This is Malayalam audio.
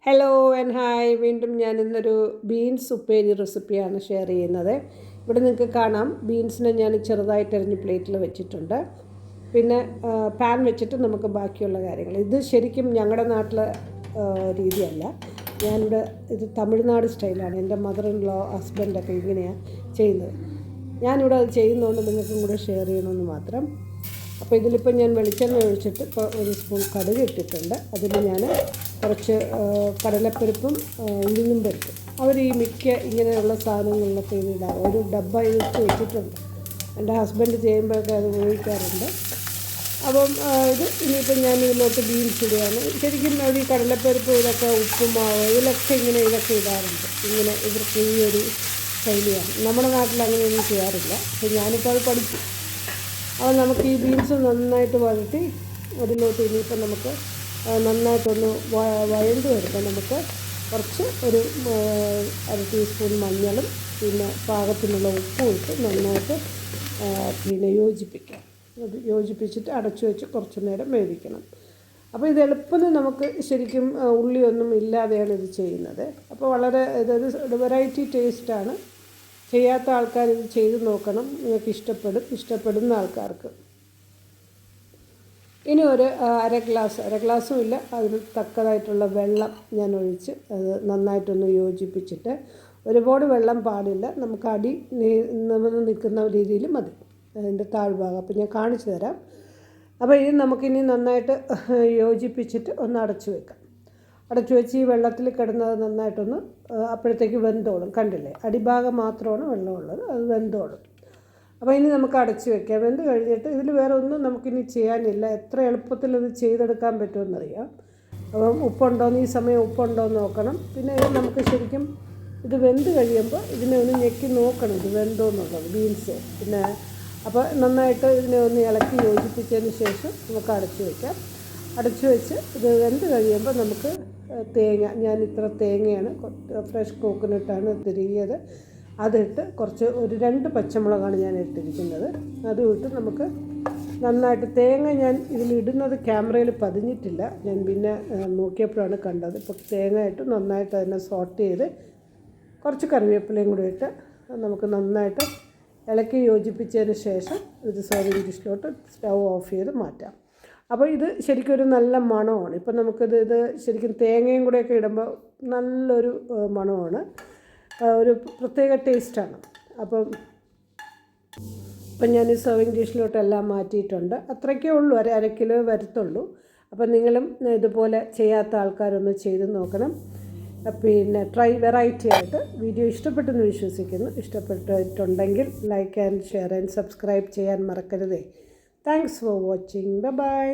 Hello and hi. വീണ്ടും ഞാൻ ഇന്നൊരു ബീൻസ് ഉപ്പേരി റെസിപ്പിയാണ് ഷെയർ ചെയ്യുന്നത്. ഇവിടെ നിങ്ങൾക്ക് കാണാം, ബീൻസിനെ ഞാൻ ചെറുതായിട്ട് അരിഞ്ഞ് പ്ലേറ്റിൽ വെച്ചിട്ടുണ്ട്. പിന്നെ പാൻ വെച്ചിട്ട് നമുക്ക് ബാക്കിയുള്ള കാര്യങ്ങൾ, ഇത് ശരിക്കും ഞങ്ങളുടെ നാട്ടിലെ രീതിയല്ല. ഞാനിവിടെ ഇത് തമിഴ്നാട് സ്റ്റൈലാണ്. എൻ്റെ മദർ ഇൻ ലോ ഹസ്ബൻഡൊക്കെ ഇങ്ങനെയാണ് ചെയ്യുന്നത്. ഞാനിവിടെ അത് ചെയ്യുന്നതുകൊണ്ട് നിങ്ങൾക്കും കൂടെ ഷെയർ ചെയ്യണമെന്ന് മാത്രം. അപ്പോൾ ഇതിലിപ്പോൾ ഞാൻ വെളിച്ചെണ്ണ ഒഴിച്ചിട്ട് ഇപ്പോൾ ഒരു സ്പൂൺ കടുക് ഇട്ടിട്ടുണ്ട്. അതിൽ ഞാൻ കുറച്ച് കടലപ്പരിപ്പും ഉഴുന്നും പരിപ്പും അവർ ഈ മിക്ക ഇങ്ങനെയുള്ള സാധനങ്ങളിലൊക്കെ ഇത് ഇടാറ്. ഒരു ഡബ്ബ ഇതിട്ട് വെച്ചിട്ടുണ്ട്. എൻ്റെ ഹസ്ബൻഡ് ചെയ്യുമ്പോഴൊക്കെ അത് ഉപയോഗിക്കാറുണ്ട്. അപ്പം ഇത് ഇനിയിപ്പം ഞാൻ ഇതിലോട്ട് ബീൻസ് ഇടുകയാണ്. ശരിക്കും ഈ കടലപ്പരിപ്പ് ഇതൊക്കെ ഉപ്പുമാവ് ഇതിലൊക്കെ ഇതൊക്കെ ഇടാറുണ്ട്. ഇങ്ങനെ ഇവർക്ക് ഈ ഒരു ശൈലിയാണ്. നമ്മുടെ നാട്ടിൽ അങ്ങനെയൊന്നും ചെയ്യാറില്ല. പക്ഷെ ഞാനിപ്പോൾ അത് പഠിച്ചു. അപ്പോൾ നമുക്ക് ഈ ബീൻസ് നന്നായിട്ട് വഴറ്റി അതിലോട്ട് ഇനിയിപ്പം നമുക്ക് നന്നായിട്ടൊന്ന് വഴണ്ട് വരുമ്പോൾ നമുക്ക് കുറച്ച് ഒരു അര ടീസ്പൂൺ മഞ്ഞളും പിന്നെ പാകത്തിനുള്ള ഉപ്പും ഇട്ട് നന്നായിട്ട് പിന്നെ യോജിപ്പിക്കാം. അത് യോജിപ്പിച്ചിട്ട് അടച്ചു വെച്ച് കുറച്ച് നേരം വേവിക്കണം. അപ്പോൾ ഇത് എളുപ്പത്തിൽ നമുക്ക് ശരിക്കും ഉള്ളിയൊന്നും ഇല്ലാതെയാണ് ഇത് ചെയ്യുന്നത്. അപ്പോൾ വളരെ ഇതൊരു വെറൈറ്റി ടേസ്റ്റാണ്. ചെയ്യാത്ത ആൾക്കാർ ഇത് ചെയ്ത് നോക്കണം, നിങ്ങൾക്ക് ഇഷ്ടപ്പെടുന്ന ആൾക്കാർക്ക്. ഇനി ഒരു അര ഗ്ലാസ്സും ഇല്ല, അതിന് തക്കതായിട്ടുള്ള വെള്ളം ഞാൻ ഒഴിച്ച് അത് നന്നായിട്ടൊന്ന് യോജിപ്പിച്ചിട്ട്, ഒരുപാട് വെള്ളം പാടില്ല, നമുക്ക് അടി നിൽക്കുന്ന രീതിയിൽ മതി അതിൻ്റെ താഴ്ഭാഗം. അപ്പോൾ ഞാൻ കാണിച്ചു തരാം. അപ്പോൾ ഇത് നമുക്കിനി നന്നായിട്ട് യോജിപ്പിച്ചിട്ട് ഒന്ന് അടച്ചു വെക്കാം. അടച്ചു വെച്ച് ഈ വെള്ളത്തിൽ കിടന്നത് നന്നായിട്ടൊന്ന് അപ്പോഴത്തേക്ക് വെന്തോളും. കണ്ടില്ലേ, അടിഭാഗം മാത്രമാണ് വെള്ളമുള്ളത്, അത് വെന്തോളും. അപ്പോൾ ഇനി നമുക്ക് അടച്ചു വെക്കാം. വെന്ത് കഴിഞ്ഞിട്ട് ഇതിൽ വേറെ ഒന്നും നമുക്കിനി ചെയ്യാനില്ല. എത്ര എളുപ്പത്തിൽ ഇത് ചെയ്തെടുക്കാൻ പറ്റുമെന്നറിയാം. അപ്പം ഈ സമയം ഉപ്പുണ്ടോ എന്ന് നോക്കണം. പിന്നെ ഇത് നമുക്ക് ശരിക്കും ഇത് വെന്ത് കഴിയുമ്പോൾ ഇതിനെ ഒന്ന് ഞെക്കി നോക്കണം ഇത് വെന്തോ എന്നുള്ളത്, ബീൻസ്. പിന്നെ അപ്പോൾ നന്നായിട്ട് ഇതിനെ ഒന്ന് ഇളക്കി യോജിപ്പിച്ചതിന് ശേഷം നമുക്ക് അടച്ചു വയ്ക്കാം. അടച്ചു വെച്ച് ഇത് വെന്ത് കഴിയുമ്പോൾ നമുക്ക് ഞാൻ ഇത്ര തേങ്ങയാണ്, ഫ്രഷ് കോക്കനട്ടാണ് തിരികിയത്, അതിട്ട് ഒരു 2 പച്ചമുളകാണ് ഞാൻ ഇട്ടിരിക്കുന്നത്. അതും ഇട്ട് നമുക്ക് നന്നായിട്ട് ഞാൻ ഇതിലിടുന്നത് ക്യാമറയിൽ പതിഞ്ഞിട്ടില്ല, ഞാൻ പിന്നെ നോക്കിയപ്പോഴാണ് കണ്ടത്. ഇപ്പോൾ തേങ്ങ ഇട്ട് നന്നായിട്ട് അതിനെ സോട്ട് ചെയ്ത് കുറച്ച് കറിവേപ്പിലയും കൂടി ഇട്ട് നമുക്ക് നന്നായിട്ട് ഇളക്കി യോജിപ്പിച്ചതിന് ശേഷം ഇത് സെർവിങ് ഡിഷിലോട്ട് സ്റ്റൗ ഓഫ് ചെയ്ത് മാറ്റാം. അപ്പോൾ ഇത് ശരിക്കും ഒരു നല്ല മണമാണ്. ഇപ്പം നമുക്കിത് ശരിക്കും തേങ്ങയും കൂടെയൊക്കെ ഇടുമ്പോൾ നല്ലൊരു മണമാണ്, ഒരു പ്രത്യേക ടേസ്റ്റാണ്. അപ്പം ഞാൻ ഈ സെർവിങ് ഡിഷിലോട്ടെല്ലാം മാറ്റിയിട്ടുണ്ട്. അത്രയ്ക്കേ ഉള്ളൂ, അര കിലോ വരത്തുള്ളൂ. അപ്പം നിങ്ങളും ഇതുപോലെ ചെയ്യാത്ത ആൾക്കാരൊന്ന് ചെയ്ത് നോക്കണം. പിന്നെ വെറൈറ്റി ആയിട്ട് വീഡിയോ ഇഷ്ടപ്പെട്ടെന്ന് വിശ്വസിക്കുന്നു. ഇഷ്ടപ്പെട്ടിട്ടുണ്ടെങ്കിൽ like and share and subscribe ചെയ്യാൻ മറക്കരുതേ. Thanks for watching. ബൈ.